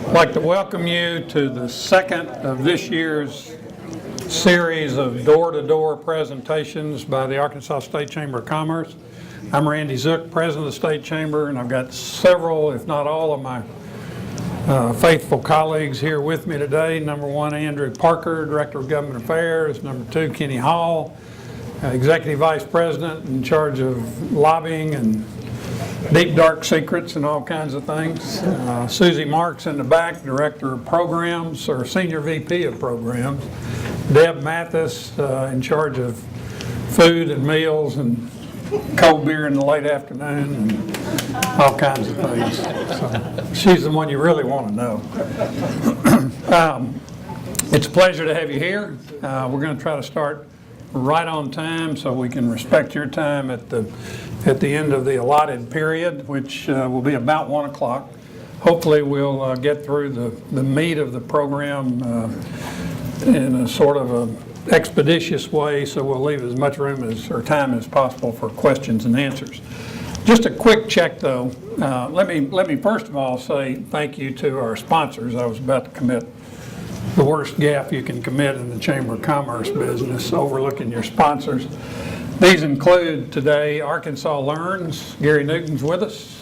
I'd like to welcome you to the second of this year's series of door-to-door presentations by the Arkansas State Chamber of Commerce. I'm Randy Zook, President of the State Chamber, and I've got several, if not all, of my faithful colleagues here with me today. Number one, Andrew Parker, Director of Government Affairs. Number two, Kenny Hall, Executive Vice President in charge of lobbying and deep dark secrets and all kinds of things. Susie Marks in the back, Director of Programs, or Senior VP of Programs. Deb Mathis in charge of food and meals and cold beer in the late afternoon and all kinds of things. So she's the one you really want to know. It's a pleasure to have you here. We're going to try to start right on time so we can respect your time at the end of the allotted period, which will be about 1 o'clock. Hopefully we'll get through the meat of the program in a sort of a expeditious way, so we'll leave as much room or time as possible for questions and answers. Just a quick check though. Let me first of all say thank you to our sponsors. I was about to commit the worst gaffe you can commit in the Chamber of Commerce business, overlooking your sponsors. These include today Arkansas Learns, Gary Newton's with us.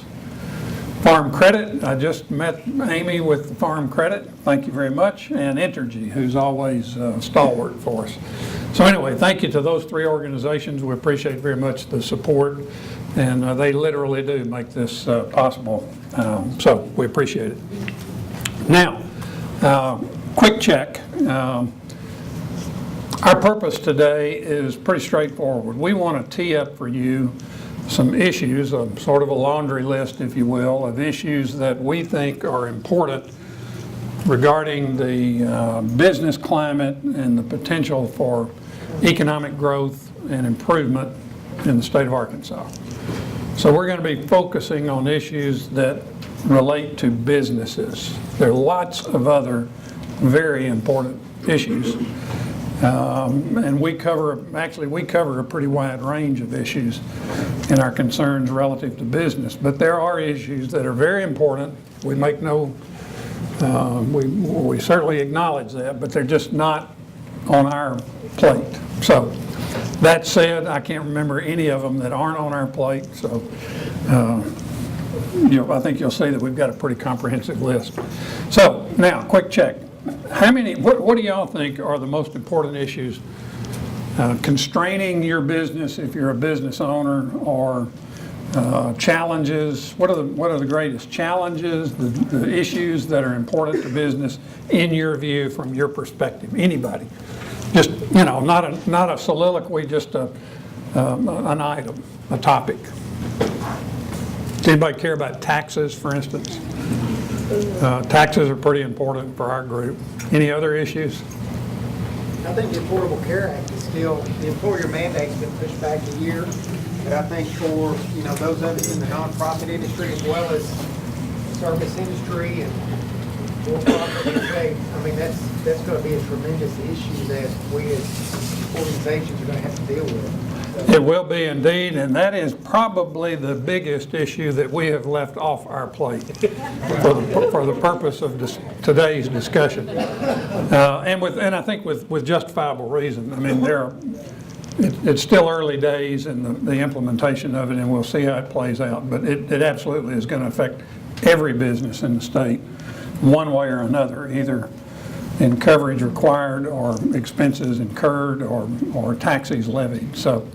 Farm Credit, I just met Amy with the Farm Credit, thank you very much, and Entergy, who's always stalwart for us. So anyway, thank you to those three organizations. We appreciate very much the support, and they literally do make this possible, so we appreciate it. Now, quick check. Our purpose today is pretty straightforward. We want to tee up for you some issues, sort of a laundry list, if you will, of issues that we think are important regarding the business climate and the potential for economic growth and improvement in the state of Arkansas. So we're going to be focusing on issues that relate to businesses. There are lots of other very important issues. And we cover a pretty wide range of issues in our concerns relative to business. But there are issues that are very important. We make no, we certainly acknowledge that, but they're just not on our plate. So that said, I can't remember any of them that aren't on our plate. So I think you'll see that we've got a pretty comprehensive list. So now, quick check. What do y'all think are the most important issues constraining your business if you're a business owner, or challenges? What are the greatest challenges, the issues that are important to business in your view, from your perspective? Anybody? Just, not a soliloquy, just an item, a topic. Does anybody care about taxes, for instance? Taxes are pretty important for our group. Any other issues? I think the Affordable Care Act is still, the employer mandate's been pushed back a year. But I think for, those of us in the nonprofit industry as well as service industry and for-profit trade, that's going to be a tremendous issue that we as organizations are going to have to deal with. It will be indeed, and that is probably the biggest issue that we have left off our plate for the purpose of today's discussion, and I think with justifiable reason. It's still early days in the implementation of it, and we'll see how it plays out. But it absolutely is going to affect every business in the state, one way or another, either in coverage required or expenses incurred or taxes levied. So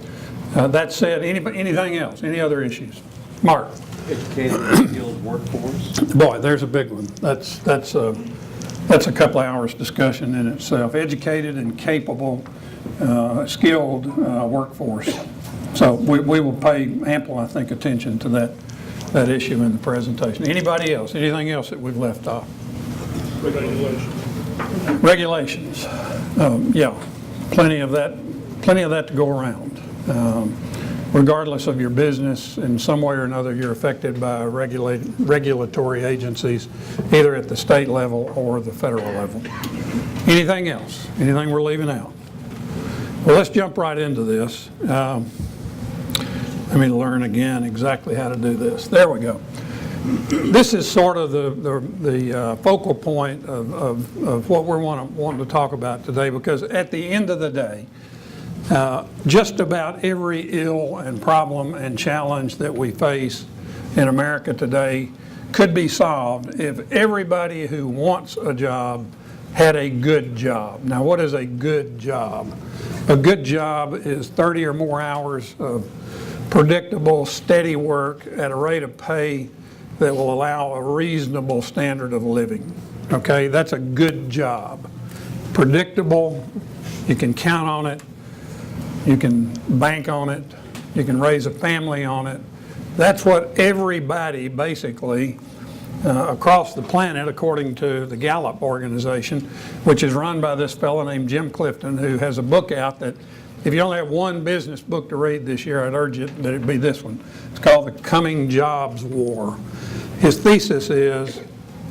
that said, anything else? Any other issues? Mark? Educated skilled workforce. Boy, there's a big one. That's a couple of hours discussion in itself. Educated and capable, skilled workforce. So we will pay ample, I think, attention to that issue in the presentation. Anybody else? Anything else that we've left off? Regulations. Yeah, plenty of that to go around. Regardless of your business, in some way or another, you're affected by regulatory agencies, either at the state level or the federal level. Anything else? Anything we're leaving out? Well, let's jump right into this. Let Let me learn again exactly how to do this. There we go. This is sort of the focal point of what we're wanting to talk about today, because at the end of the day, just about every ill and problem and challenge that we face in America today could be solved if everybody who wants a job had a good job. Now, what is a good job? A good job is 30 or more hours of predictable, steady work at a rate of pay that will allow a reasonable standard of living. Okay, that's a good job. Predictable, you can count on it, you can bank on it, you can raise a family on it. That's what everybody basically across the planet, according to the Gallup organization, which is run by this fellow named Jim Clifton, who has a book out that if you only have one business book to read this year, I'd urge it that it be this one. It's called The Coming Jobs War. His thesis is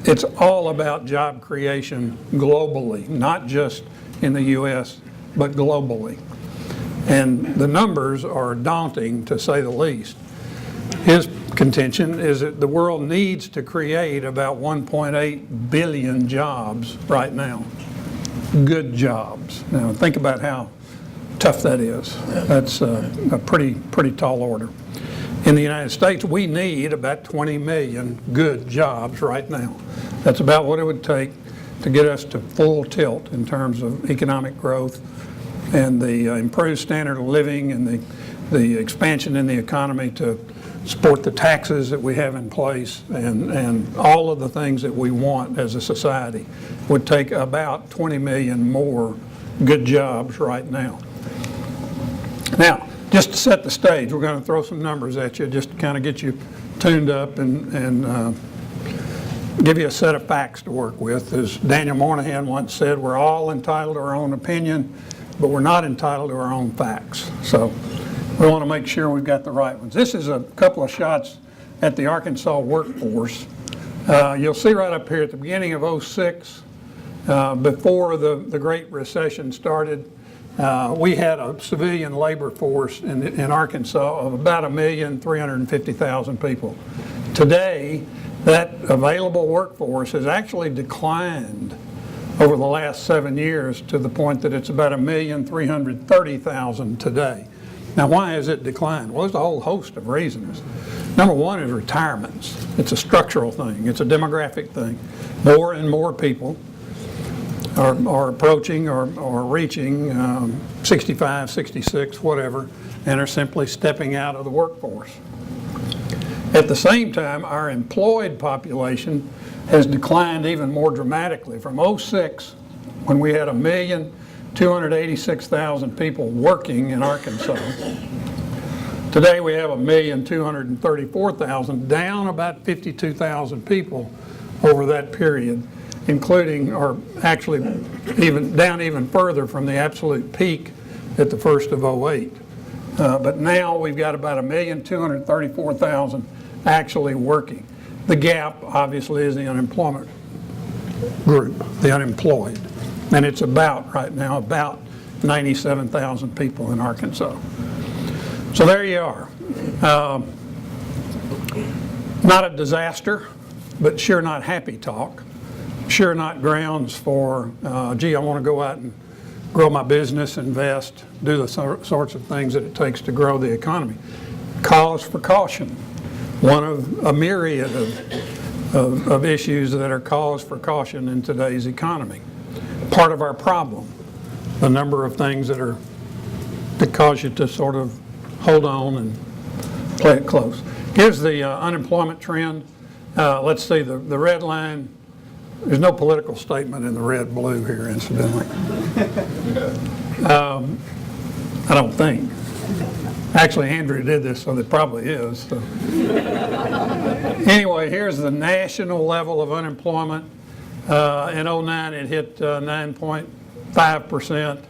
it's all about job creation globally, not just in the U.S., but globally. And the numbers are daunting, to say the least. His contention is that the world needs to create about 1.8 billion jobs right now. Good jobs. Now think about how tough that is. That's a pretty tall order. In the United States, we need about 20 million good jobs right now. That's about what it would take to get us to full tilt in terms of economic growth and the improved standard of living and the expansion in the economy to support the taxes that we have in place and all of the things that we want as a society. Would take about 20 million more good jobs right now. Now, just to set the stage, we're going to throw some numbers at you just to kind of get you tuned up and give you a set of facts to work with. As Daniel Moynihan once said, we're all entitled to our own opinion, but we're not entitled to our own facts. So we want to make sure we've got the right ones. This is a couple of shots at the Arkansas workforce. You'll see right up here at the beginning of '06, before the Great Recession started, we had a civilian labor force in Arkansas of about 1,350,000 people. Today, that available workforce has actually declined over the last 7 years to the point that it's about 1,330,000 today. Now, why has it declined? Well, there's a whole host of reasons. Number one is retirements. It's a structural thing. It's a demographic thing. More and more people are approaching or reaching 65, 66, whatever, and are simply stepping out of the workforce. At the same time, our employed population has declined even more dramatically. From '06, when we had 1,286,000 people working in Arkansas, today we have 1,234,000, down about 52,000 people over that period, including, or actually down even further from the absolute peak at the first of '08. But now we've got about 1,234,000 actually working. The gap, obviously, is the unemployment group, the unemployed. And it's right now about 97,000 people in Arkansas. So there you are. Not a disaster, but sure not happy talk. Sure not grounds for, gee, I want to go out and grow my business, invest, do the sorts of things that it takes to grow the economy. Cause for caution. One of a myriad of issues that are cause for caution in today's economy. Part of our problem, the number of things that cause you to sort of hold on and play it close. Here's the unemployment trend. Let's see, the red line. There's no political statement in the red blue here, incidentally. I don't think. Actually, Andrew did this, so there probably is. So. Anyway, here's the national level of unemployment. In '09, it hit 9.5%.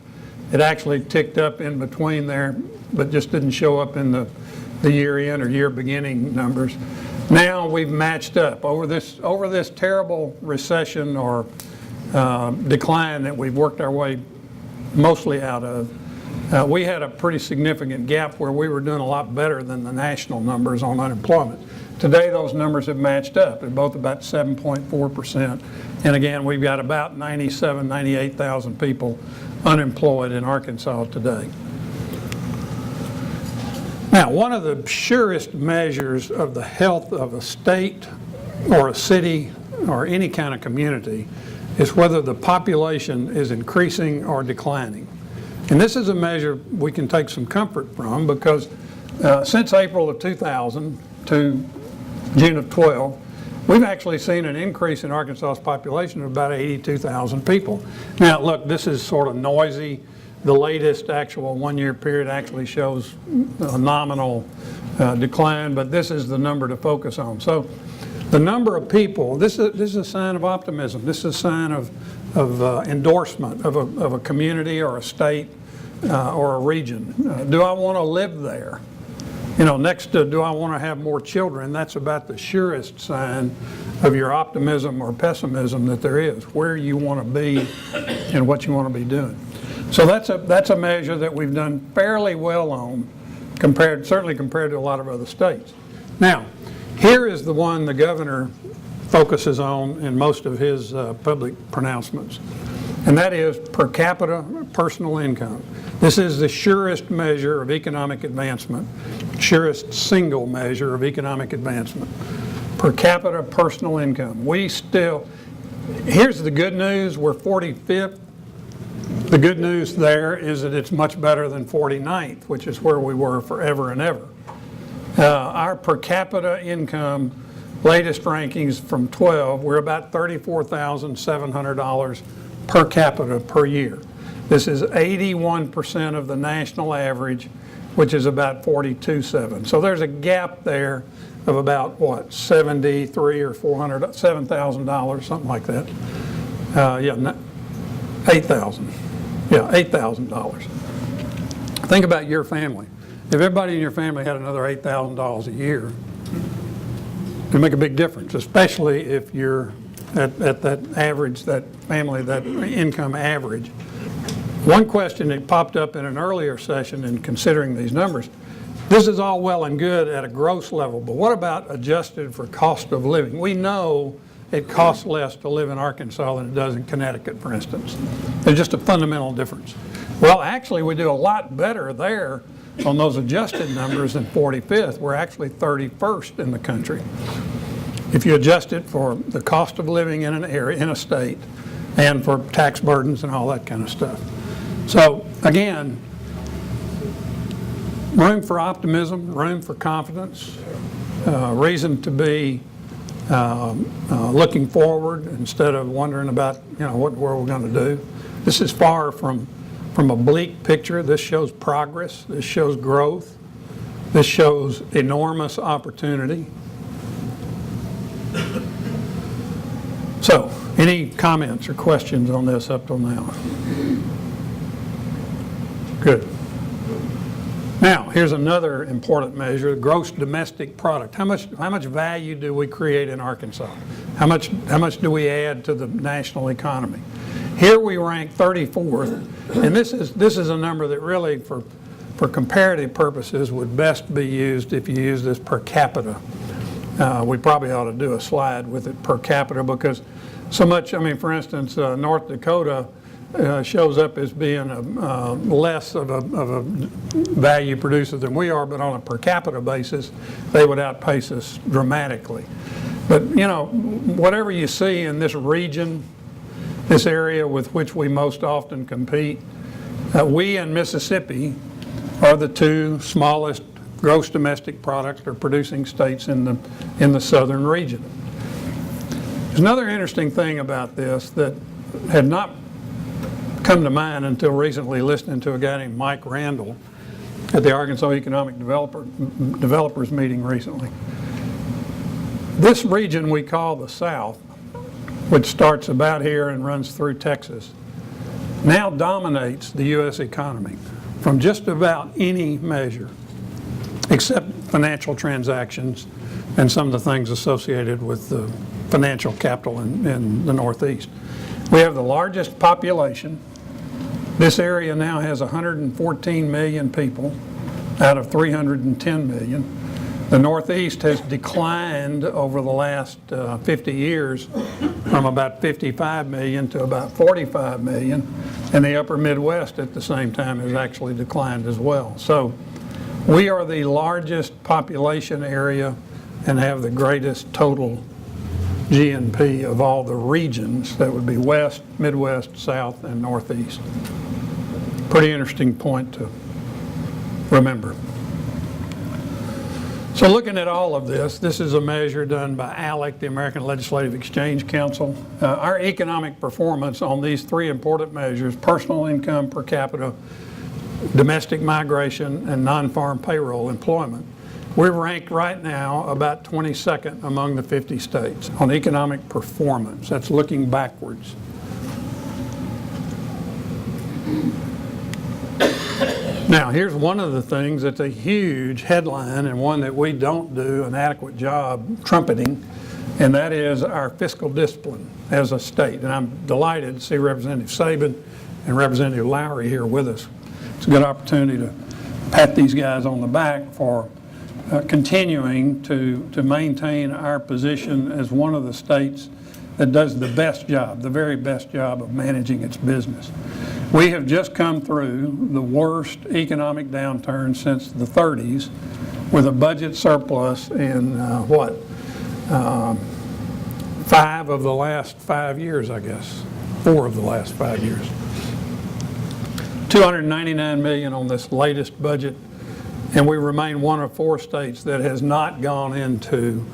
It actually ticked up in between there, but just didn't show up in the year end or year beginning numbers. Now we've matched up over this terrible recession or decline that we've worked our way mostly out of. We had a pretty significant gap where we were doing a lot better than the national numbers on unemployment. Today, those numbers have matched up. They're both about 7.4%. And again, we've got about 98,000 people unemployed in Arkansas today. Now, one of the surest measures of the health of a state or a city or any kind of community is whether the population is increasing or declining. And this is a measure we can take some comfort from because since April of 2000 to June of 12, we've actually seen an increase in Arkansas's population of about 82,000 people. Now, look, this is sort of noisy. The latest actual one-year period actually shows a nominal decline, but this is the number to focus on. So the number of people, this is a sign of optimism. This is a sign of endorsement of a community or a state or a region. Do I want to live there? You know, next to do I want to have more children, that's about the surest sign of your optimism or pessimism that there is, where you want to be and what you want to be doing. So that's a measure that we've done fairly well on, certainly compared to a lot of other states. Now, here is the one the governor focuses on in most of his public pronouncements, and that is per capita personal income. This is the surest measure of economic advancement, surest single measure of economic advancement. Per capita personal income. Here's the good news, we're 45th. The good news there is that it's much better than 49th, which is where we were forever and ever. Our per capita income, latest rankings from 12, we're about $34,700 per capita per year. This is 81% of the national average, which is about $42,700. So there's a gap there of about, what, $73,000 or $7,000, something like that. $8,000. Yeah, $8,000. Think about your family. If everybody in your family had another $8,000 a year, it'd make a big difference, especially if you're at that average, that family, that income average. One question that popped up in an earlier session in considering these numbers, this is all well and good at a gross level, but what about adjusted for cost of living? We know it costs less to live in Arkansas than it does in Connecticut, for instance. There's just a fundamental difference. Well, actually, we do a lot better there on those adjusted numbers than 45th. We're actually 31st in the country. If you adjust it for the cost of living in an area, in a state, and for tax burdens and all that kind of stuff. So, again, room for optimism, room for confidence, reason to be looking forward instead of wondering about, what we're going to do. This is far from a bleak picture. This shows progress. This shows growth. This shows enormous opportunity. So, any comments or questions on this up till now? Good. Now, here's another important measure, gross domestic product. How much value do we create in Arkansas? How much do we add to the national economy? Here we rank 34th, and this is a number that really, for comparative purposes, would best be used if you use this per capita. We probably ought to do a slide with it per capita because so much, for instance, North Dakota shows up as being less of a value producer than we are, but on a per capita basis, they would outpace us dramatically. But, whatever you see in this region, this area with which we most often compete, we and Mississippi are the two smallest gross domestic product or producing states in the southern region. There's another interesting thing about this that had not come to mind until recently, listening to a guy named Mike Randall at the Arkansas Economic Developers meeting recently. This region we call the South, which starts about here and runs through Texas, now dominates the U.S. economy from just about any measure, except financial transactions and some of the things associated with the financial capital in the Northeast. We have the largest population. This area now has 114 million people out of 310 million. The Northeast has declined over the last 50 years from about 55 million to about 45 million, and the upper Midwest at the same time has actually declined as well. So we are the largest population area and have the greatest total GNP of all the regions. That would be West, Midwest, South, and Northeast. Pretty interesting point to remember. So looking at all of this, this is a measure done by ALEC, the American Legislative Exchange Council. Our economic performance on these three important measures, personal income per capita, domestic migration, and non-farm payroll employment, we're ranked right now about 22nd among the 50 states on economic performance. That's looking backwards. Now, here's one of the things that's a huge headline and one that we don't do an adequate job trumpeting, and that is our fiscal discipline as a state. And I'm delighted to see Representative Sabin and Representative Lowry here with us. It's a good opportunity to pat these guys on the back for continuing to maintain our position as one of the states that does the best job, the very best job of managing its business. We have just come through the worst economic downturn since the 30s with a budget surplus in 5 of the last 5 years, I guess. 4 of the last 5 years. $299 million on this latest budget, and we remain one of 4 states that has not gone into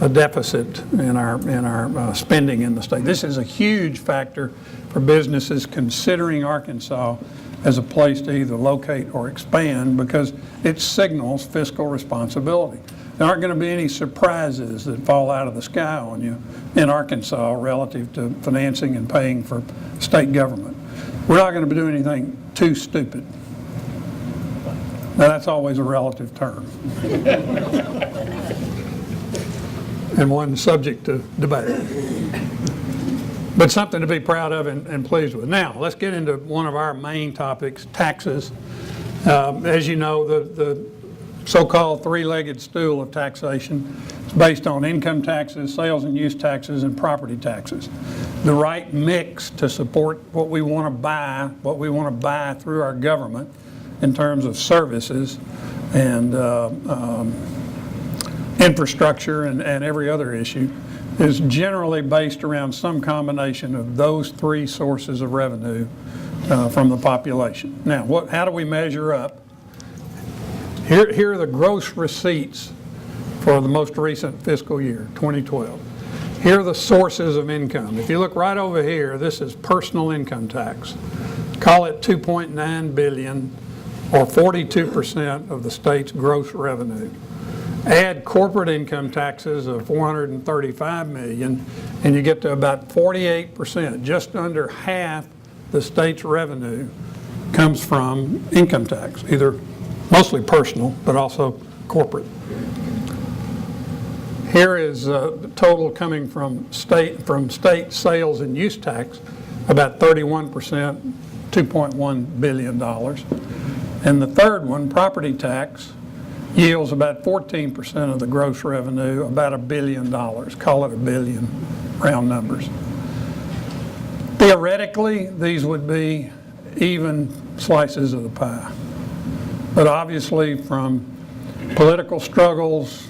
a deficit in our spending in the state. This is a huge factor for businesses considering Arkansas as a place to either locate or expand, because it signals fiscal responsibility. There aren't going to be any surprises that fall out of the sky on you in Arkansas relative to financing and paying for state government. We're not going to be doing anything too stupid. Now, that's always a relative term and one subject to debate, but something to be proud of and pleased with. Now, let's get into one of our main topics, taxes. As you know, the so-called three-legged stool of taxation is based on income taxes, sales and use taxes, and property taxes. The right mix to support what we want to buy through our government in terms of services and infrastructure and every other issue is generally based around some combination of those 3 sources of revenue from the population. Now, how do we measure up? Here are the gross receipts for the most recent fiscal year, 2012. Here are the sources of income. If you look right over here, this is personal income tax. Call it $2.9 billion or 42% of the state's gross revenue. Add corporate income taxes of $435 million, and you get to about 48%. Just under half the state's revenue comes from income tax, either mostly personal, but also corporate. Here is the total coming from state sales and use tax, about 31%, $2.1 billion. And the third one, property tax, yields about 14% of the gross revenue, about $1 billion. Call it $1 billion, round numbers. Theoretically, these would be even slices of the pie. But obviously, from political struggles,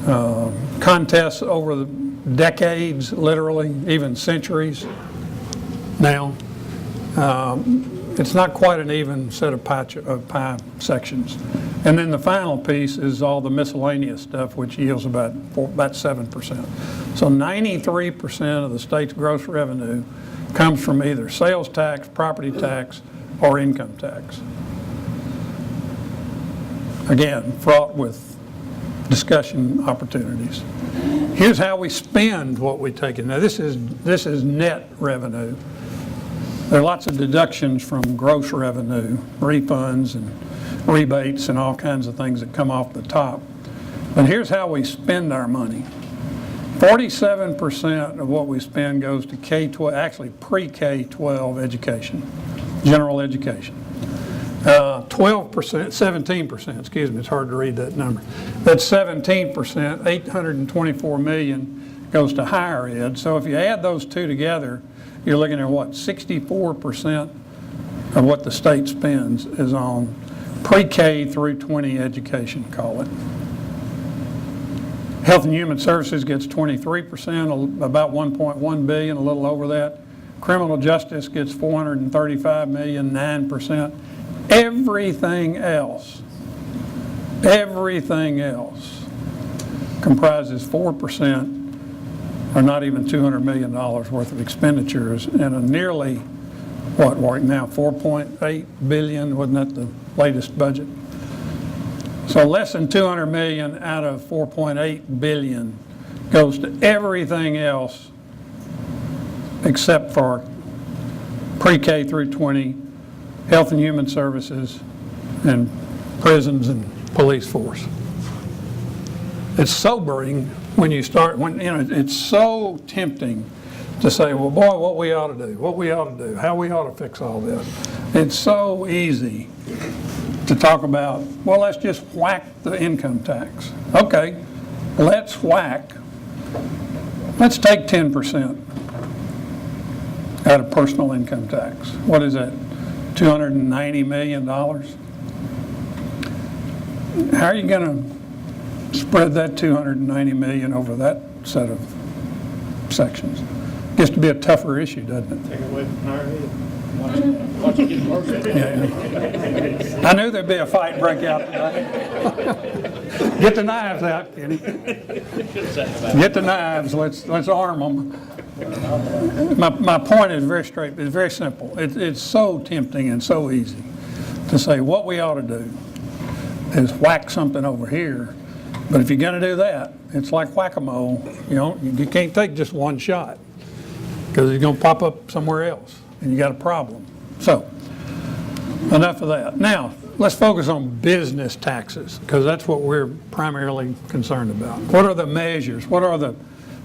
contests over the decades, literally, even centuries now, it's not quite an even set of pie sections. And then the final piece is all the miscellaneous stuff, which yields about 7%. So 93% of the state's gross revenue comes from either sales tax, property tax, or income tax. Again, fraught with discussion opportunities. Here's how we spend what we take in. Now this is net revenue. There are lots of deductions from gross revenue, refunds and rebates and all kinds of things that come off the top. But here's how we spend our money. 47% of what we spend goes to K-12, actually pre-K-12 education, general education. 12%, 17%, excuse me, it's hard to read that number. That's 17%, $824 million goes to higher ed. So if you add those two together, you're looking at what, 64% of what the state spends is on pre-K through 20 education, call it. Health and Human Services gets 23%, about $1.1 billion, a little over that. Criminal Justice gets $435 million, 9%. Everything else comprises 4%, or not even $200 million worth of expenditures, and a nearly, what, right now, $4.8 billion, wasn't that the latest budget? So less than $200 million out of $4.8 billion goes to everything else except for pre-K through 20, Health and Human Services, and prisons and police force. It's sobering when you start, it's so tempting to say, well, boy, what we ought to do, how we ought to fix all this. It's so easy to talk about, well, let's just whack the income tax. Okay, let's take 10% out of personal income tax. What is that, $290 million? How are you going to spread that $290 million over that set of sections? Gets to be a tougher issue, doesn't it? Take it away from our head. Watch it get worse. Yeah. I knew there'd be a fight break out tonight. Get the knives out, Kenny. Get the knives. Let's arm them. My point is very straight. It's very simple. It's so tempting and so easy to say what we ought to do is whack something over here. But if you're going to do that, it's like whack-a-mole. You can't take just one shot because it's going to pop up somewhere else, and you got a problem. So, enough of that. Now, let's focus on business taxes, because that's what we're primarily concerned about. What are the measures? What are the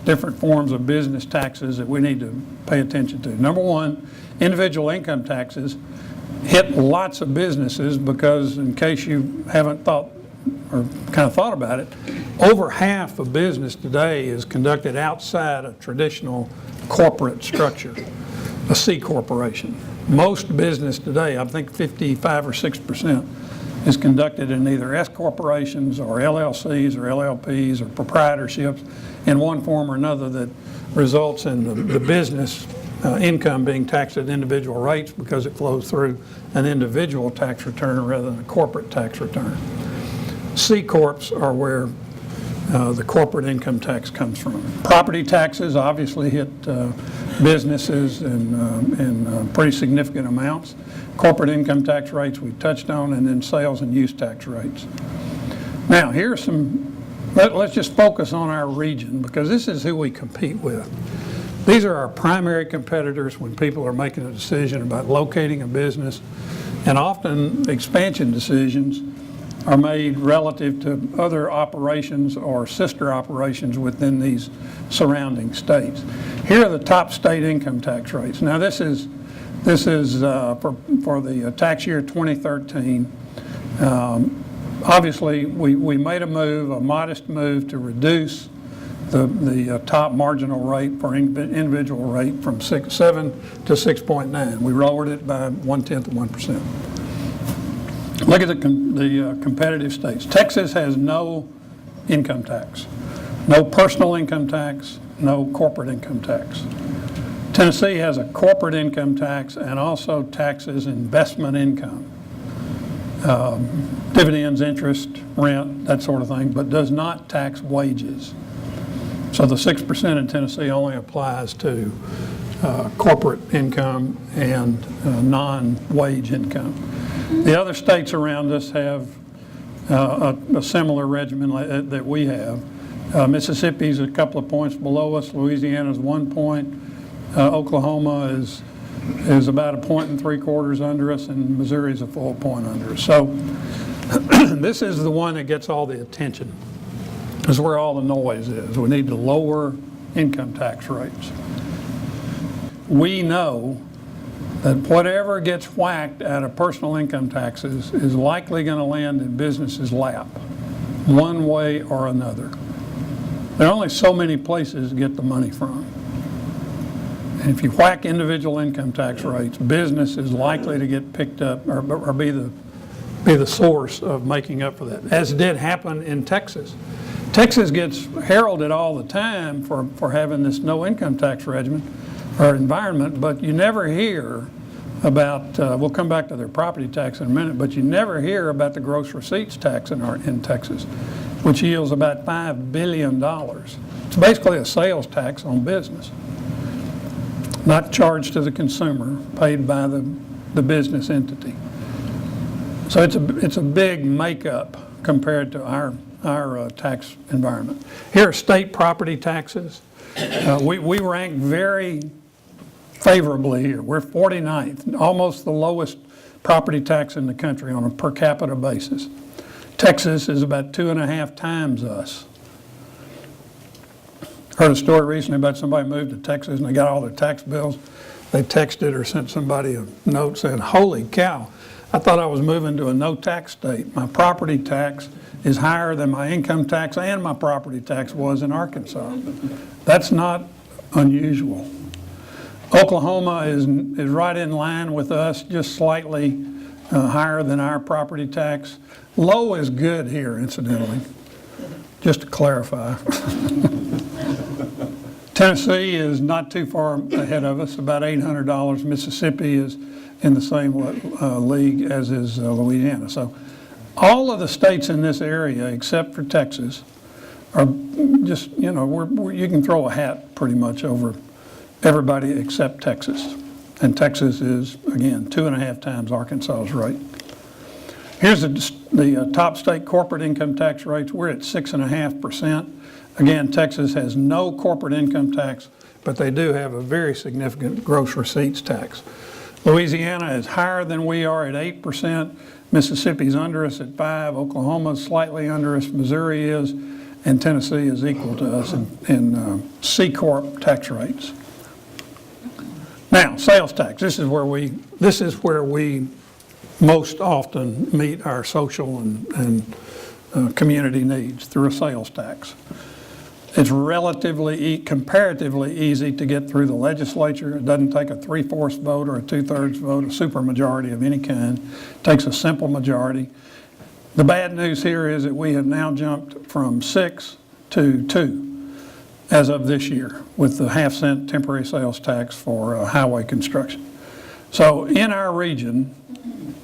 different forms of business taxes that we need to pay attention to? Number one, individual income taxes hit lots of businesses because, in case you haven't thought or kind of thought about it, over half of business today is conducted outside a traditional corporate structure, a C corporation. Most business today, I think 55 or 6%, is conducted in either S corporations or LLCs or LLPs or proprietorships in one form or another that results in the business income being taxed at individual rates because it flows through an individual tax return rather than a corporate tax return. C corps are where the corporate income tax comes from. Property taxes obviously hit businesses in pretty significant amounts. Corporate income tax rates we touched on, and then sales and use tax rates. Now here's let's just focus on our region, because this is who we compete with. These are our primary competitors when people are making a decision about locating a business, and often expansion decisions are made relative to other operations or sister operations within these surrounding states. Here are the top state income tax rates. Now this is for the tax year 2013. Obviously, we made a modest move to reduce the top marginal rate for individual rate from 7 to 6.9. We lowered it by 0.1%. Look at the competitive states. Texas has no income tax, no personal income tax, no corporate income tax. Tennessee has a corporate income tax and also taxes investment income, dividends, interest, rent, that sort of thing, but does not tax wages. So the 6% in Tennessee only applies to corporate income and non-wage income. The other states around us have a similar regimen that we have. Mississippi's a couple of points below us. Louisiana's 1 point. Oklahoma is about 1.75 points under us, and Missouri's a full point under us. So this is the one that gets all the attention. is where all the noise is. We need to lower income tax rates. We know that whatever gets whacked out of personal income taxes is likely going to land in businesses' lap, one way or another. There are only so many places to get the money from. And if you whack individual income tax rates, business is likely to get picked up or be the source of making up for that, as did happen in Texas. Texas gets heralded all the time for having this no income tax regimen or environment, but you never hear about, we'll come back to their property tax in a minute, but you never hear about the gross receipts tax in Texas, which yields about $5 billion. It's basically a sales tax on business, not charged to the consumer, paid by the business entity. So it's a big makeup compared to our tax environment. Here are state property taxes. We rank very favorably here. We're 49th, almost the lowest property tax in the country on a per capita basis. Texas is about 2.5 times us. Heard a story recently about somebody moved to Texas and they got all their tax bills. They texted or sent somebody a note saying, "Holy cow, I thought I was moving to a no tax state. My property tax is higher than my income tax and my property tax was in Arkansas." That's not unusual. Oklahoma is right in line with us, just slightly higher than our property tax. Low is good here, incidentally, just to clarify. Tennessee is not too far ahead of us, about $800. Mississippi is in the same league as is Louisiana. So all of the states in this area, except for Texas, are just, you know, you can throw a hat pretty much over everybody except Texas. And Texas is, again, 2.5 times Arkansas's rate. Here's the top state corporate income tax rates. We're at 6.5%. Again, Texas has no corporate income tax, but they do have a very significant gross receipts tax. Louisiana is higher than we are at 8%. Mississippi's under us at 5%. Oklahoma's slightly under us. Missouri is, and Tennessee is equal to us in C Corp tax rates. Now, sales tax. This is where we most often meet our social and community needs, through a sales tax. It's comparatively easy to get through the legislature. It doesn't take a 3/4 vote or a 2/3 vote, a supermajority of any kind. It takes a simple majority. The bad news here is that we have now jumped from 6 to 2 as of this year with the 1/2-cent temporary sales tax for highway construction. So in our region,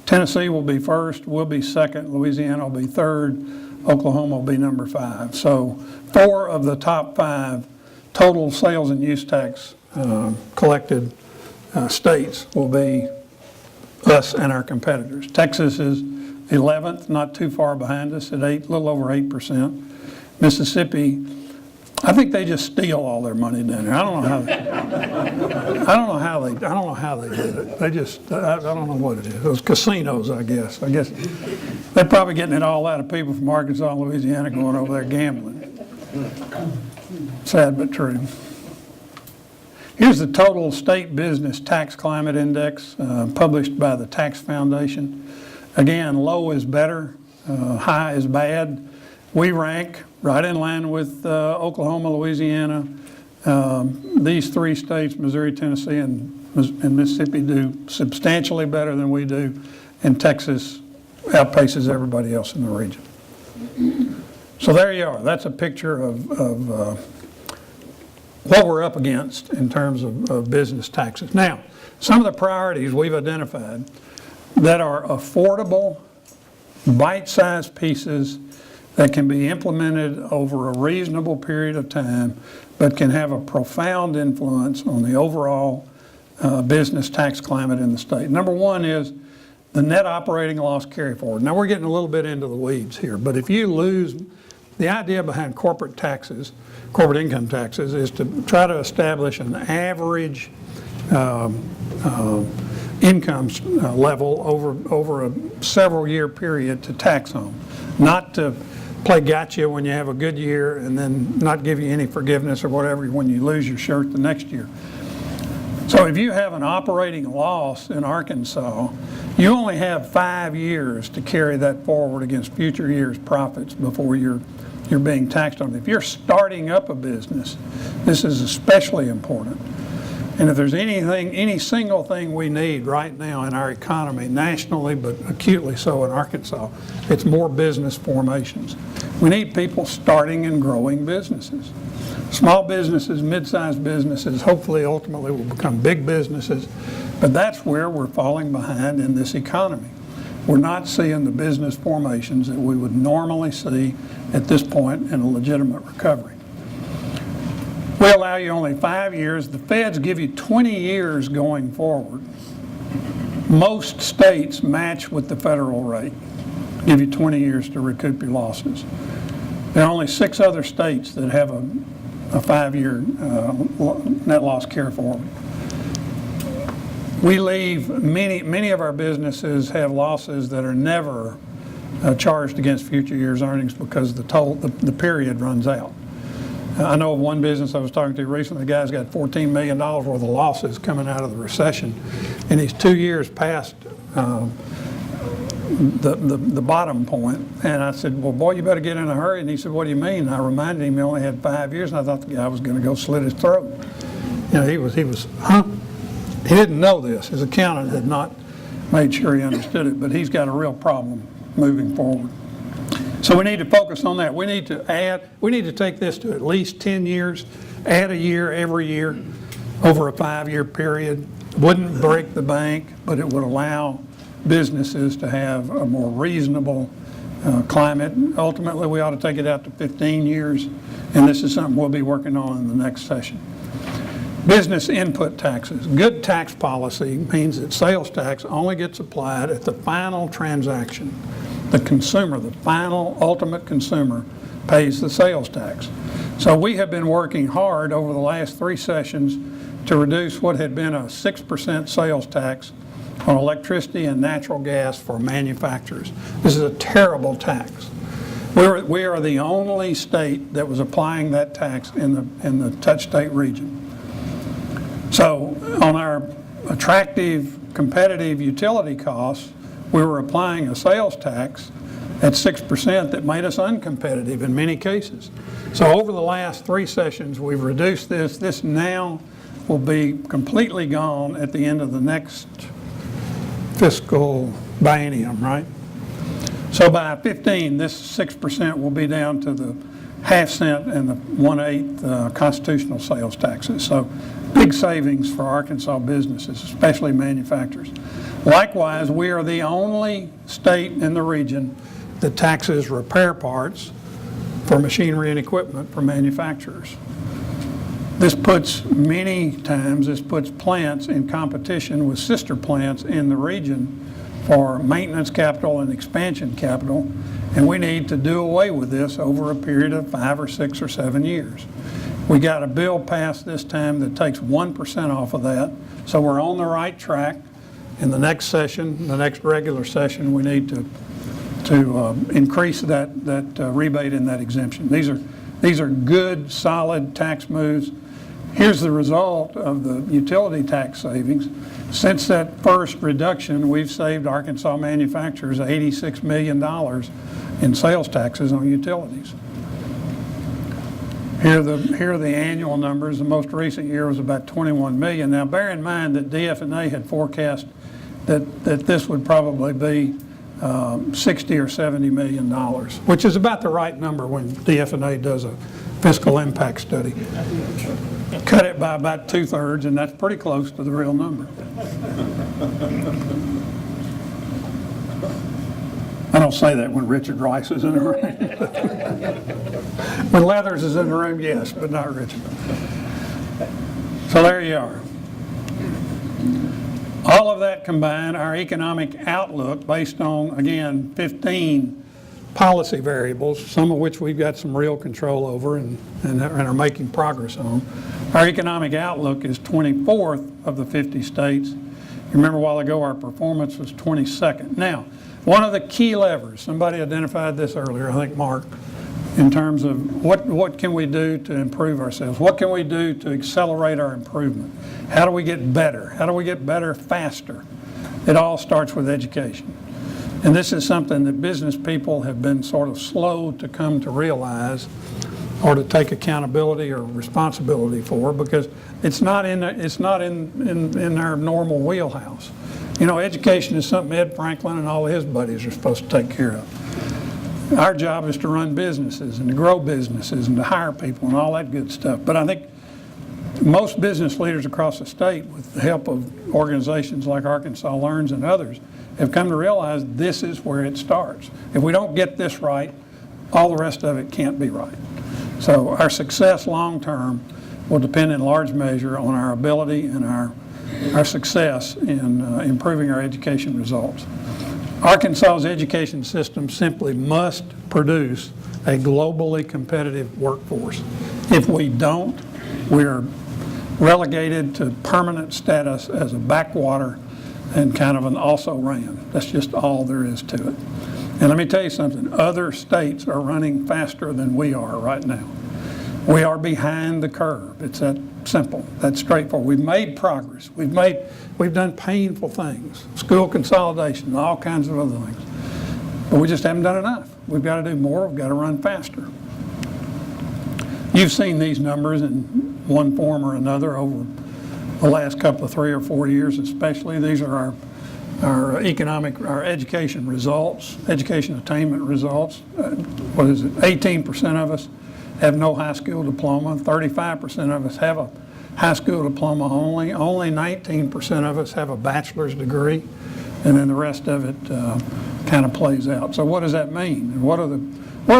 Tennessee will be first, we'll be second, Louisiana will be third, Oklahoma will be number 5. So 4 of the top 5 total sales and use tax collected states will be us and our competitors. Texas is 11th, not too far behind us at a little over 8%. Mississippi, I think they just steal all their money down there. I don't know how they did it. They just, I don't know what it is. Those casinos, I guess. I guess they're probably getting it all out of people from Arkansas and Louisiana going over there gambling. Sad but true. Here's the total state business tax climate index published by the Tax Foundation. Again, low is better, high is bad. We rank right in line with Oklahoma, Louisiana. These 3 states, Missouri, Tennessee, and Mississippi, do substantially better than we do, and Texas outpaces everybody else in the region. So there you are. That's a picture of what we're up against in terms of business taxes. Now, some of the priorities we've identified that are affordable, bite-sized pieces that can be implemented over a reasonable period of time, but can have a profound influence on the overall business tax climate in the state. Number 1 is the net operating loss carry forward. Now, we're getting a little bit into the weeds here, but if you lose, the idea behind corporate taxes, corporate income taxes, is to try to establish an average income level over a several year period to tax on, not to play gotcha when you have a good year and then not give you any forgiveness or whatever when you lose your shirt the next year. So if you have an operating loss in Arkansas, you only have 5 years to carry that forward against future years' profits before you're being taxed on it. If you're starting up a business, this is especially important. And if there's anything, any single thing we need right now in our economy, nationally but acutely so in Arkansas, it's more business formations. We need people starting and growing businesses. Small businesses, mid-sized businesses, hopefully ultimately will become big businesses, but that's where we're falling behind in this economy. We're not seeing the business formations that we would normally see at this point in a legitimate recovery. We allow you only 5 years. The feds give you 20 years going forward. Most states match with the federal rate, give you 20 years to recoup your losses. There are only 6 other states that have a 5-year net loss carry forward. We leave, many of our businesses have losses that are never charged against future years' earnings because the period runs out. I know of one business I was talking to recently, the guy's got $14 million worth of losses coming out of the recession, and he's 2 years past the bottom point. And I said, well, boy, you better get in a hurry. And he said, what do you mean? And I reminded him he only had 5 years, and I thought the guy was going to go slit his throat. You know, he was, he didn't know this. His accountant had not made sure he understood it, but he's got a real problem moving forward. So we need to focus on that. We need to take this to at least 10 years, add a year every year over a 5-year period. Wouldn't break the bank, but it would allow businesses to have a more reasonable climate. Ultimately, we ought to take it out to 15 years, and this is something we'll be working on in the next session. Business input taxes. Good tax policy means that sales tax only gets applied at the final transaction. The consumer, the final ultimate consumer, pays the sales tax. So we have been working hard over the last 3 sessions to reduce what had been a 6% sales tax on electricity and natural gas for manufacturers. This is a terrible tax. We are the only state that was applying that tax in the touch state region. So on our attractive, competitive utility costs, we were applying a sales tax at 6% that made us uncompetitive in many cases. So over the last 3 sessions, we've reduced this. This now will be completely gone at the end of the next fiscal biennium, right? So by 15, this 6% will be down to the ½ cent and the 1/8 constitutional sales taxes. So big savings for Arkansas businesses, especially manufacturers. Likewise, we are the only state in the region that taxes repair parts for machinery and equipment for manufacturers. This puts plants in competition with sister plants in the region for maintenance capital and expansion capital, and we need to do away with this over a period of 5 or 6 or 7 years. We got a bill passed this time that takes 1% off of that, so we're on the right track. In the next session, the next regular session, we need to increase that rebate and that exemption. These are good, solid tax moves. Here's the result of the utility tax savings. Since that first reduction, we've saved Arkansas manufacturers $86 million in sales taxes on utilities. Here are the annual numbers. The most recent year was about $21 million. Now, bear in mind that DF&A had forecast that this would probably be $60 or $70 million, which is about the right number when DF&A does a fiscal impact study. Cut it by about 2/3, and that's pretty close to the real number. I don't say that when Richard Rice is in the room. When Leathers is in the room, yes, but not Richard. So there you are. All of that combined, our economic outlook based on, again, 15 policy variables, some of which we've got some real control over and are making progress on. Our economic outlook is 24th of the 50 states, You remember a while ago, our performance was 22nd. Now, one of the key levers, somebody identified this earlier, I think Mark, in terms of what can we do to improve ourselves? What can we do to accelerate our improvement? How do we get better? How do we get better faster? It all starts with education. And this is something that business people have been sort of slow to come to realize or to take accountability or responsibility for, because it's not in our normal wheelhouse. You know, education is something Ed Franklin and all his buddies are supposed to take care of. Our job is to run businesses and to grow businesses and to hire people and all that good stuff. But I think most business leaders across the state, with the help of organizations like Arkansas Learns and others, have come to realize this is where it starts. If we don't get this right, all the rest of it can't be right. So our success long term will depend in large measure on our ability and our success in improving our education results. Arkansas's education system simply must produce a globally competitive workforce. If we don't, we're relegated to permanent status as a backwater and kind of an also-ran. That's just all there is to it. And let me tell you something, other states are running faster than we are right now. We are behind the curve. It's that simple, that's straightforward. We've made progress. We've done painful things, school consolidation, all kinds of other things. But we just haven't done enough. We've got to do more, we've got to run faster. You've seen these numbers in one form or another over the last couple of 3 or 4 years especially. These are our education results, education attainment results. 18% of us have no high school diploma, 35% of us have a high school diploma only 19% of us have a bachelor's degree, and then the rest of it kind of plays out. So what does that mean? And what are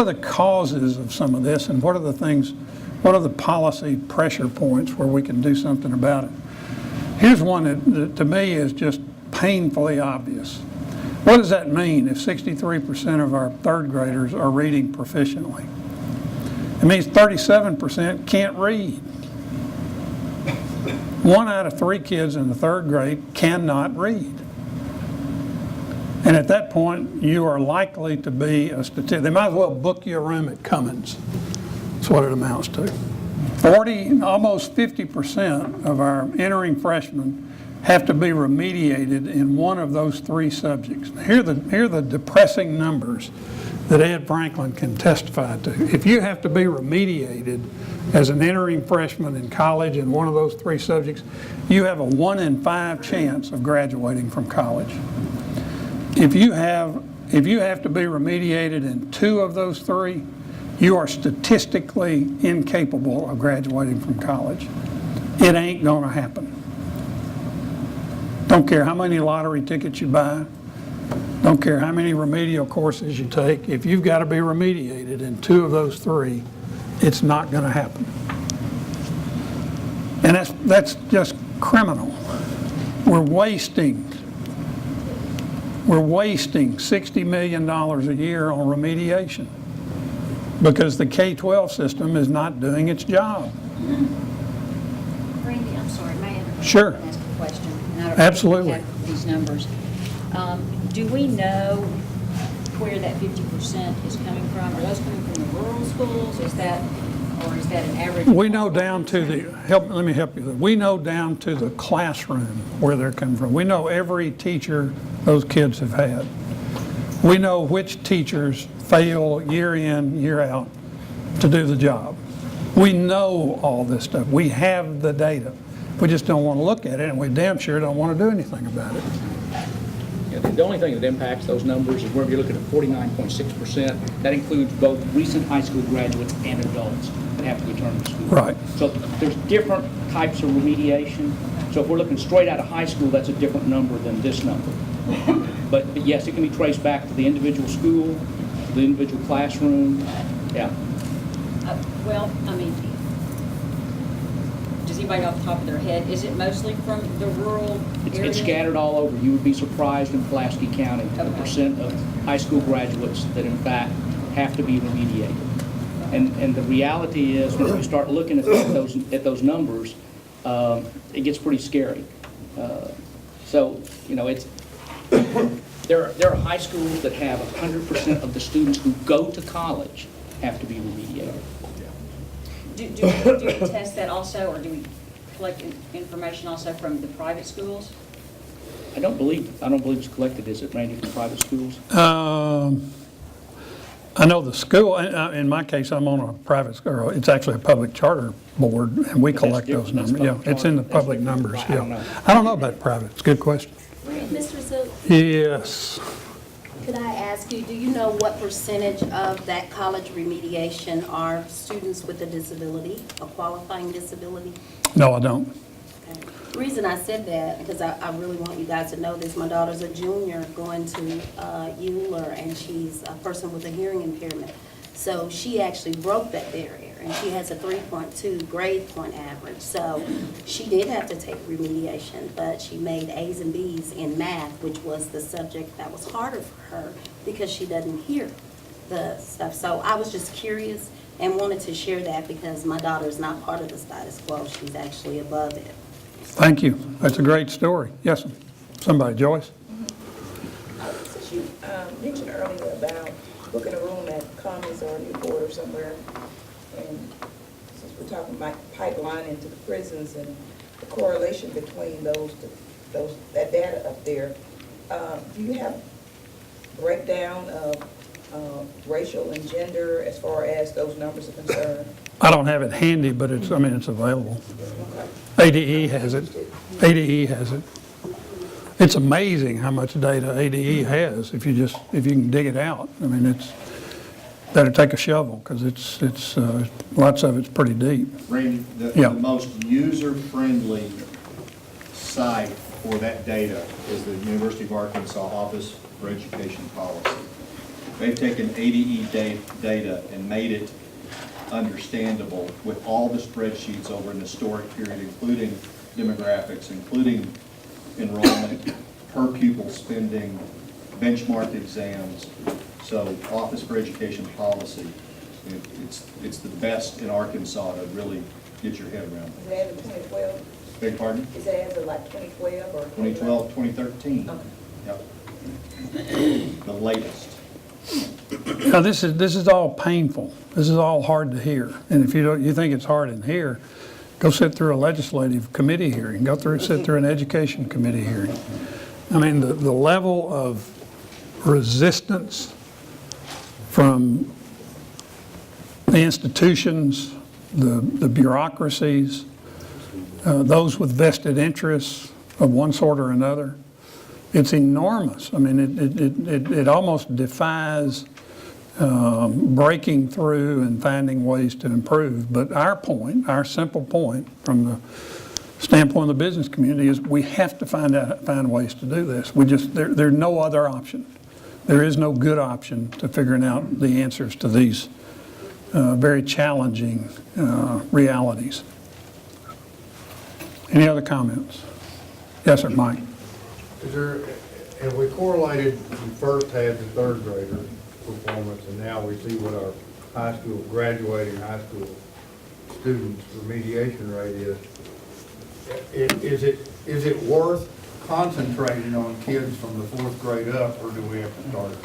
the causes of some of this, and what are the policy pressure points where we can do something about it? Here's one that to me is just painfully obvious. What does that mean if 63% of our third graders are reading proficiently? It means 37% can't read. 1 out of 3 kids in the third grade cannot read. And at that point, you are likely to be a statistic. They might as well book you a room at Cummins. That's what it amounts to. Almost 50% of our entering freshmen have to be remediated in one of those 3 subjects. Here are the depressing numbers that Ed Franklin can testify to. If you have to be remediated as an entering freshman in college in one of those 3 subjects, you have a 1 in 5 chance of graduating from college. If you have to be remediated in 2 of those 3, you are statistically incapable of graduating from college. It ain't gonna happen. Don't care how many lottery tickets you buy, don't care how many remedial courses you take, if you've got to be remediated in 2 of those 3, it's not going to happen. And that's just criminal. We're wasting $60 million a year on remediation because the K-12 system is not doing its job. Randy, I'm sorry, may I interrupt? Sure. And ask a question? And I don't Absolutely. have these numbers. Do we know where that 50% is coming from? Are those coming from the rural schools? Is that an average? We know down to let me help you. We know down to the classroom where they're coming from. We know every teacher those kids have had. We know which teachers fail year in, year out to do the job. We know all this stuff. We have the data. We just don't want to look at it, and we damn sure don't want to do anything about it. Yeah, the only thing that impacts those numbers is where you're looking at 49.6%. That includes both recent high school graduates and adults that have to return to school. Right. So there's different types of remediation. So if we're looking straight out of high school, that's a different number than this number. But yes, it can be traced back to the individual school, the individual classroom. Yeah. Well, I mean, does anybody off the top of their head, is it mostly from the rural area? It's scattered all over. You would be surprised in Pulaski County the percent of high school graduates that in fact have to be remediated. And the reality is when you start looking at those numbers, it gets pretty scary. So, you know, there are high schools that have 100% of the students who go to college have to be remediated. Do we test that also, or do we collect information also from the private schools? I don't believe it's collected, is it, Randy, from private schools? I know the school, in my case, I'm on a private school, it's actually a public charter board, and we But that's collect those different. That's numbers. Yeah, public it's in the charter. That's public different. numbers, I don't yeah. know. I don't know about private, it's a good question. Mr. Zook, Yes. could I ask you, do you know what percentage of that college remediation are students with a disability, a qualifying disability? No, I don't. Okay. The reason I said that, because I really want you guys to know this, my daughter's a junior going to Euler, and she's a person with a hearing impairment. So she actually broke that barrier, and she has a 3.2 grade point average. So she did have to take remediation, but she made A's and B's in math, which was the subject that was harder for her because she doesn't hear the stuff. So I was just curious and wanted to share that because my daughter is not part of the status quo. She's actually above it. Thank you. That's a great story. Yes, sir. Somebody, Joyce? Since you mentioned earlier about booking a room at Commons or Newport or somewhere, and since we're talking about pipeline into the prisons and the correlation between that data up there, do you have breakdown of racial and gender as far as those numbers are concerned? I don't have it handy, but it's available. ADE has it. ADE has it. It's amazing how much data ADE has if you can dig it out. I mean, it's, better take a shovel because it's lots of it's pretty deep. Randy, Yeah. the most user-friendly site for that data is the University of Arkansas Office for Education Policy. They've taken ADE data and made it understandable with all the spreadsheets over an historic period, including demographics, including enrollment, per pupil spending, benchmarked exams. So Office for Education Policy, it's the best in Arkansas to really get your head around. Is it as of 2012? Beg your pardon? Is it as of like 2012 or? 2012, 2013. Okay. Yep. The latest. Now, this is all painful. This is all hard to hear. And if you think it's hard in here, go sit through a legislative committee hearing. Sit through an education committee hearing. I mean, the level of resistance from the institutions, the bureaucracies, those with vested interests of one sort or another, it's enormous. I mean, it almost defies breaking through and finding ways to improve. But our simple point from the standpoint of the business community is we have to find ways to do this. There's no other option. There is no good option to figuring out the answers to these very challenging realities. Any other comments? Yes, sir, Mike. Have we correlated, we first had the third grader performance, and now we see what our graduating high school students' remediation rate is. Is it worth concentrating on kids from the fourth grade up, or do we have to start?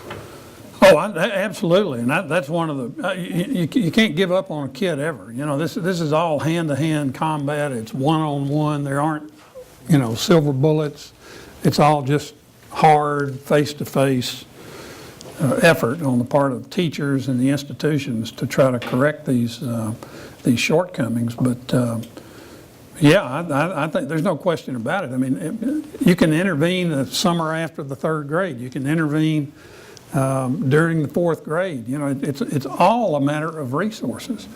Oh, absolutely, and that's one of the, you can't give up on a kid ever. You know, this is all hand-to-hand combat, it's one-on-one, there aren't, silver bullets. It's all just hard, face-to-face effort on the part of teachers and the institutions to try to correct these shortcomings. But yeah, I think there's no question about it. I mean, you can intervene the summer after the third grade. You can intervene during the fourth grade. It's all a matter of resources.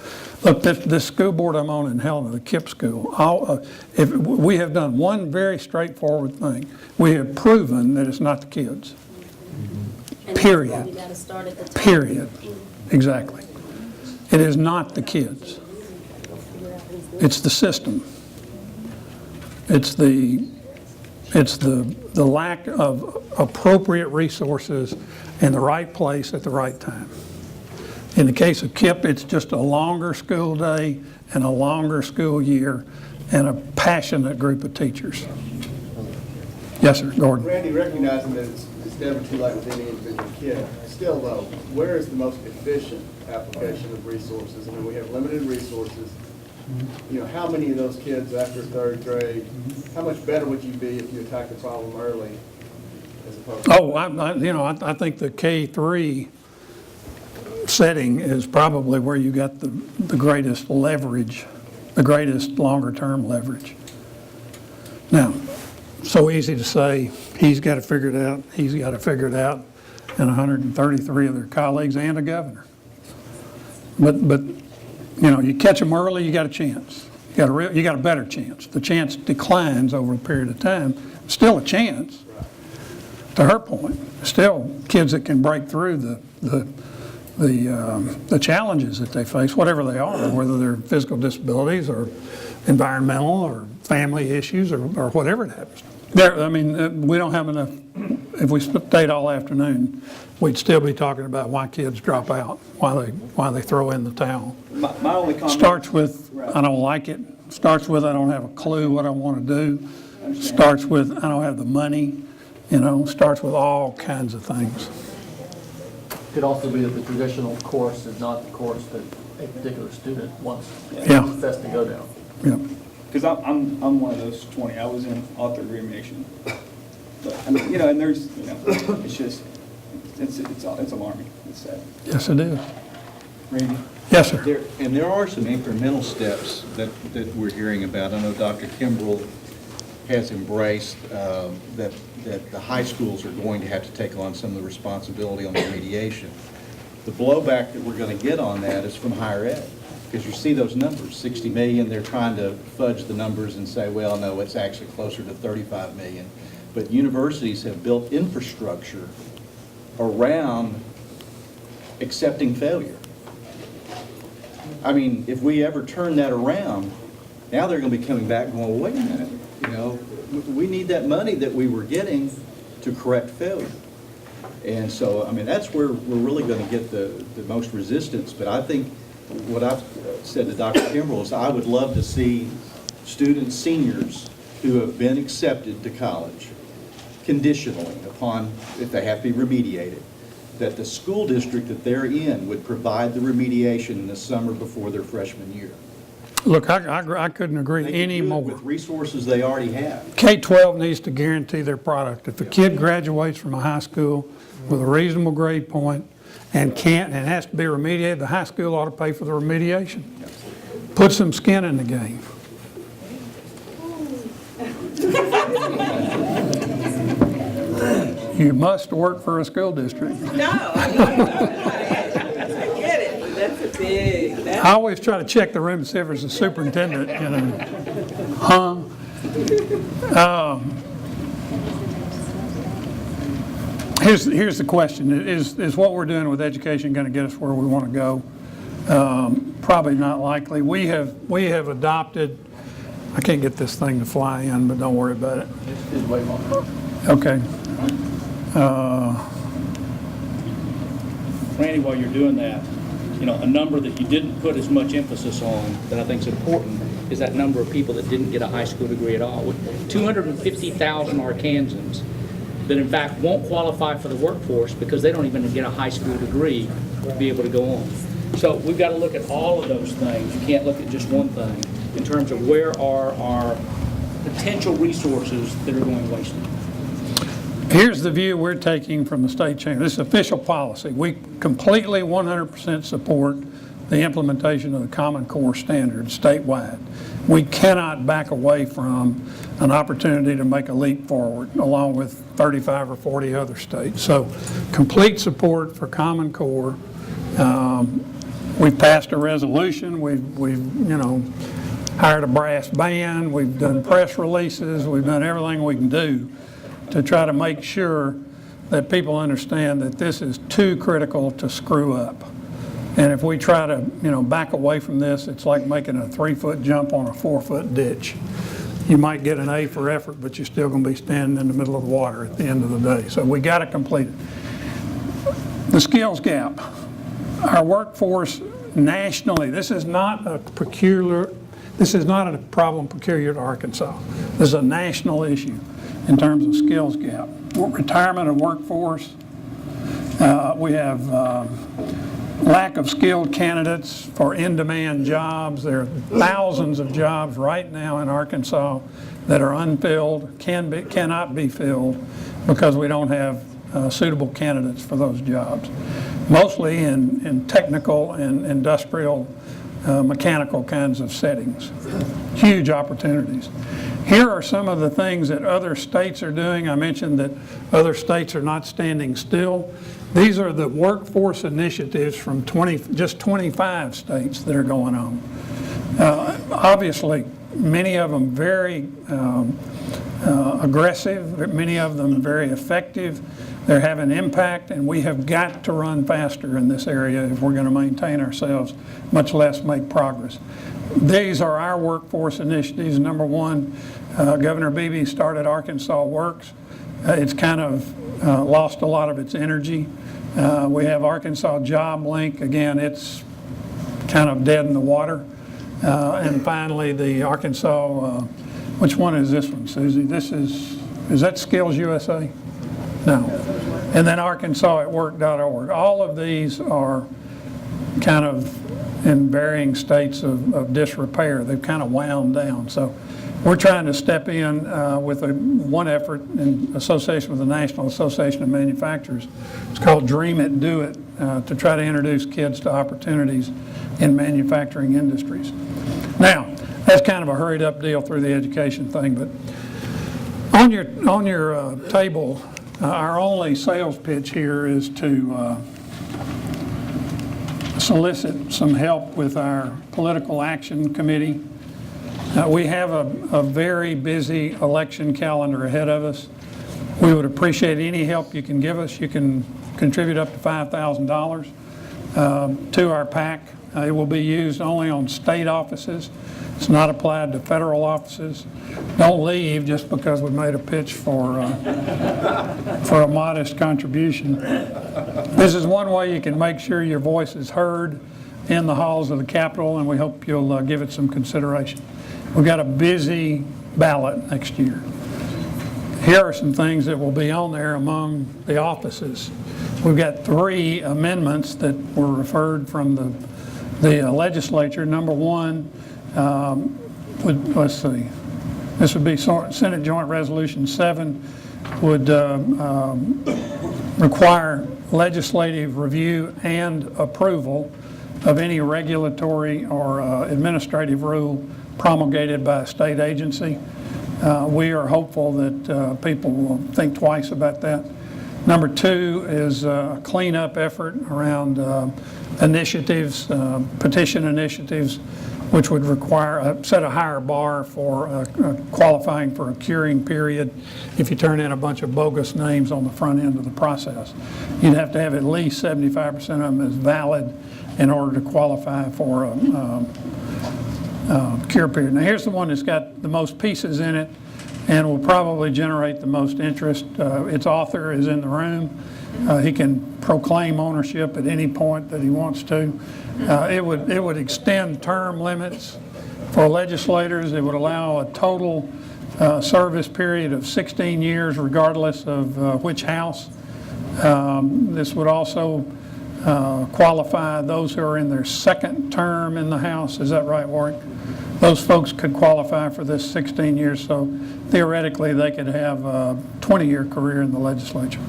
Look, this school board I'm on in Helena, the KIPP school, if we have done one very straightforward thing. We have proven that it's not the kids. And that's why Period. we gotta start at the top. Period. Exactly. It is not the kids. It's the system. It's the lack of appropriate resources in the right place at the right time. In the case of KIPP, it's just a longer school day and a longer school year and a passionate group of teachers. Yes, sir, Gordon. Randy, recognizing that it's never too late with any individual kid, still though, where is the most efficient application of resources? I mean, we have limited resources. You know, how many of those kids after third grade, how much better would you be if you attacked the problem early as opposed to? Oh, I think the K-3 setting is probably where you got the greatest leverage, the greatest longer-term leverage. Now, so easy to say, he's got to figure it out, he's got to figure it out, and 133 of their colleagues and a governor. But you catch them early, you got a chance. You got a better chance. The chance declines over a period of time. Still a chance, to her point. Still kids that can break through the challenges that they face, whatever they are, whether they're physical disabilities or environmental or family issues or whatever it happens. We don't have enough. If we stayed all afternoon, we'd still be talking about why kids drop out, why they throw in the towel. My only comment. Starts with, I don't like it. Starts with, I don't have a clue what I want to do. Starts with, I don't have the money. Starts with all kinds of things. Could also be that the traditional course is not the course that a particular student wants Yeah. best to go down. Yeah. Because I'm one of those 20. I was in author remediation. But and there's it's just it's alarming. It's sad. Yes, it is. Randy. Yes, sir. There are some incremental steps that we're hearing about. I know Dr. Kimbrell has embraced that the high schools are going to have to take on some of the responsibility on the remediation. The blowback that we're going to get on that is from higher ed, because you see those numbers, 60 million, they're trying to fudge the numbers and say, well, no, it's actually closer to 35 million. But universities have built infrastructure around accepting failure. I mean, if we ever turn that around, now they're going to be coming back going, well, wait a minute, we need that money that we were getting to correct failure. And so, that's where we're really going to get the most resistance. But I think what I've said to Dr. Kimbrell is I would love to see students, seniors, who have been accepted to college conditionally upon, if they have to be remediated, that the school district that they're in would provide the remediation in the summer before their freshman year. Look, I couldn't agree They can any do it more. with resources they already have. K-12 needs to guarantee their product. If a kid graduates from a high school with a reasonable grade point and has to be remediated, the high school ought to pay for the remediation. Put some skin in the game. You must work for a school district. No, I get it, but that's a big, I always try to check the room to see if there's a superintendent, Here's the question. Is what we're doing with education going to get us where we want to go? Probably not likely. We have adopted, I can't get this thing to fly in, but don't worry about it. It's way long. Okay. Randy, while you're doing that, a number that you didn't put as much emphasis on that I think is important is that number of people that didn't get a high school degree at all. 250,000 Arkansans that in fact won't qualify for the workforce because they don't even get a high school degree to be able to go on. So we've got to look at all of those things. You can't look at just one thing in terms of where are our potential resources that are going wasted. Here's the view we're taking from the state chamber. This is official policy. We completely 100% support the implementation of the Common Core standards statewide. We cannot back away from an opportunity to make a leap forward along with 35 or 40 other states. So complete support for Common Core. We've passed a resolution. We've hired a brass band. We've done press releases. We've done everything we can do to try to make sure that people understand that this is too critical to screw up. And if we try to, back away from this, it's like making a 3-foot jump on a 4-foot ditch. You might get an A for effort, but you're still going to be standing in the middle of the water at the end of the day. So we got to complete it. The skills gap. Our workforce nationally, this is not a problem peculiar to Arkansas. This is a national issue. in terms of skills gap. Retirement of workforce. We have lack of skilled candidates for in-demand jobs. There are thousands of jobs right now in Arkansas that are unfilled, cannot be filled because we don't have suitable candidates for those jobs. Mostly in technical and industrial, mechanical kinds of settings. Huge opportunities. Here are some of the things that other states are doing. I mentioned that other states are not standing still. These are the workforce initiatives from just 25 states that are going on. Obviously, many of them very aggressive, many of them very effective. They're having impact, and we have got to run faster in this area if we're going to maintain ourselves, much less make progress. These are our workforce initiatives. Number one, Governor Beebe started Arkansas Works. It's kind of lost a lot of its energy. We have Arkansas Job Link. Again, it's kind of dead in the water. And finally, the Arkansas, which one is this one, Susie? Is that Skills USA? No. And then ArkansasAtWork.org. All of these are kind of in varying states of disrepair. They've kind of wound down. So we're trying to step in with one effort in association with the National Association of Manufacturers. It's called Dream It, Do It, to try to introduce kids to opportunities in manufacturing industries. Now, that's kind of a hurried up deal through the education thing, but on your table, our only sales pitch here is to solicit some help with our political action committee. We have a very busy election calendar ahead of us. We would appreciate any help you can give us. You can contribute up to $5,000 to our PAC. It will be used only on state offices. It's not applied to federal offices. Don't leave just because we made a pitch for a modest contribution. This is one way you can make sure your voice is heard in the halls of the Capitol, and we hope you'll give it some consideration. We've got a busy ballot next year. Here are some things that will be on there among the offices. We've got 3 amendments that were referred from the legislature. Number one, let's see, this would be Senate Joint Resolution 7, would require legislative review and approval of any regulatory or administrative rule promulgated by a state agency. We are hopeful that people will think twice about that. Number 2 is a cleanup effort around initiatives, petition initiatives, which would require set a higher bar for qualifying for a curing period if you turn in a bunch of bogus names on the front end of the process. You'd have to have at least 75% of them as valid in order to qualify for a cure period. Now here's the one that's got the most pieces in it and will probably generate the most interest. Its author is in the room. He can proclaim ownership at any point that he wants to. It would extend term limits for legislators. It would allow a total service period of 16 years regardless of which house. This would also qualify those who are in their second term in the House. Is that right, Warwick? Those folks could qualify for this 16 years, so theoretically they could have a 20-year career in the legislature.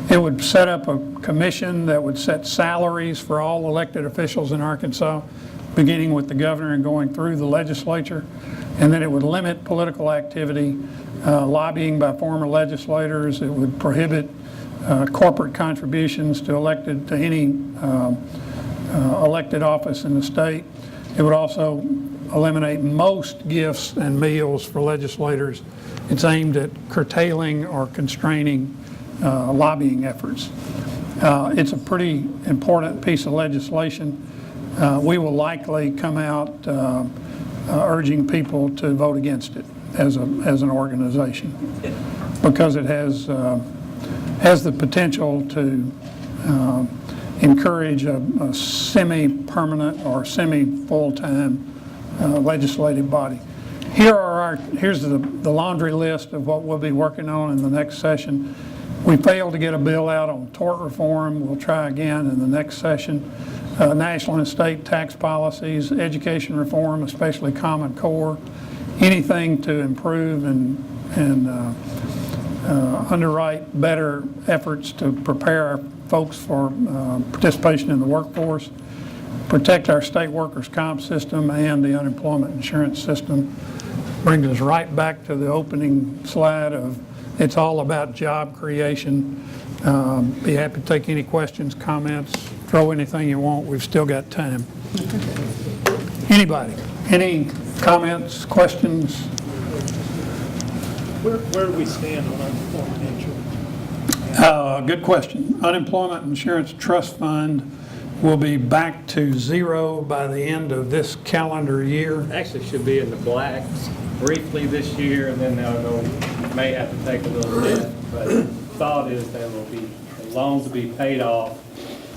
It would set up a commission that would set salaries for all elected officials in Arkansas, beginning with the governor and going through the legislature. And then it would limit political activity, lobbying by former legislators. It would prohibit corporate contributions to any elected office in the state. It would also eliminate most gifts and meals for legislators. It's aimed at curtailing or constraining lobbying efforts. It's a pretty important piece of legislation. We will likely come out urging people to vote against it as an organization because it has the potential to encourage a semi-permanent or semi-full-time legislative body. Here's the laundry list of what we'll be working on in the next session. We failed to get a bill out on tort reform. We'll try again in the next session. National and state tax policies, education reform, especially Common Core, anything to improve and underwrite better efforts to prepare our folks for participation in the workforce, protect our state workers' comp system and the unemployment insurance system. Brings us right back to the opening slide of it's all about job creation. Be happy to take any questions, comments, throw anything you want. We've still got time. Anybody? Any comments, questions? Where do we stand on unemployment insurance? Good question. Unemployment Insurance Trust Fund will be back to zero by the end of this calendar year. Actually should be in the black briefly this year, and then they'll may have to take a little hit. But the thought is there will be loans to be paid off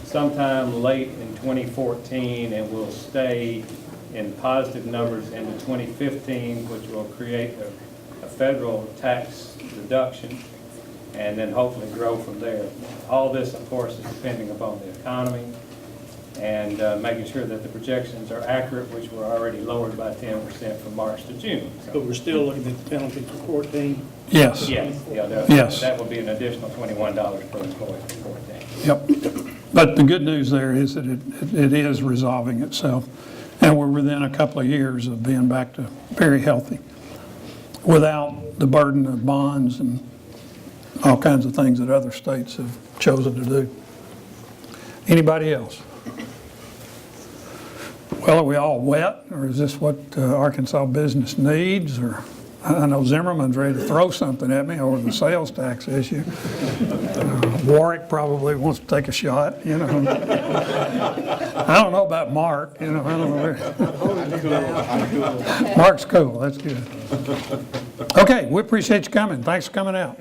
sometime late in 2014, and will stay in positive numbers into 2015, which will create a federal tax deduction, and then hopefully grow from there. All this, of course, is depending upon the economy and making sure that the projections are accurate, which were already lowered by 10% from March to June. But we're still looking at the penalty for 14. Yes. Yes, yeah, Yes. that would be an additional $21 per employee for 14. Yep. But the good news there is that it is resolving itself, and we're within a couple of years of being back to very healthy without the burden of bonds and all kinds of things that other states have chosen to do. Anybody else? Well, are we all wet, or is this what Arkansas business needs? Or I know Zimmerman's ready to throw something at me over the sales tax issue. Warwick probably wants to take a shot, you know. I don't know about Mark, you know. I don't know. Mark's cool, that's good. Okay, we appreciate you coming. Thanks for coming out.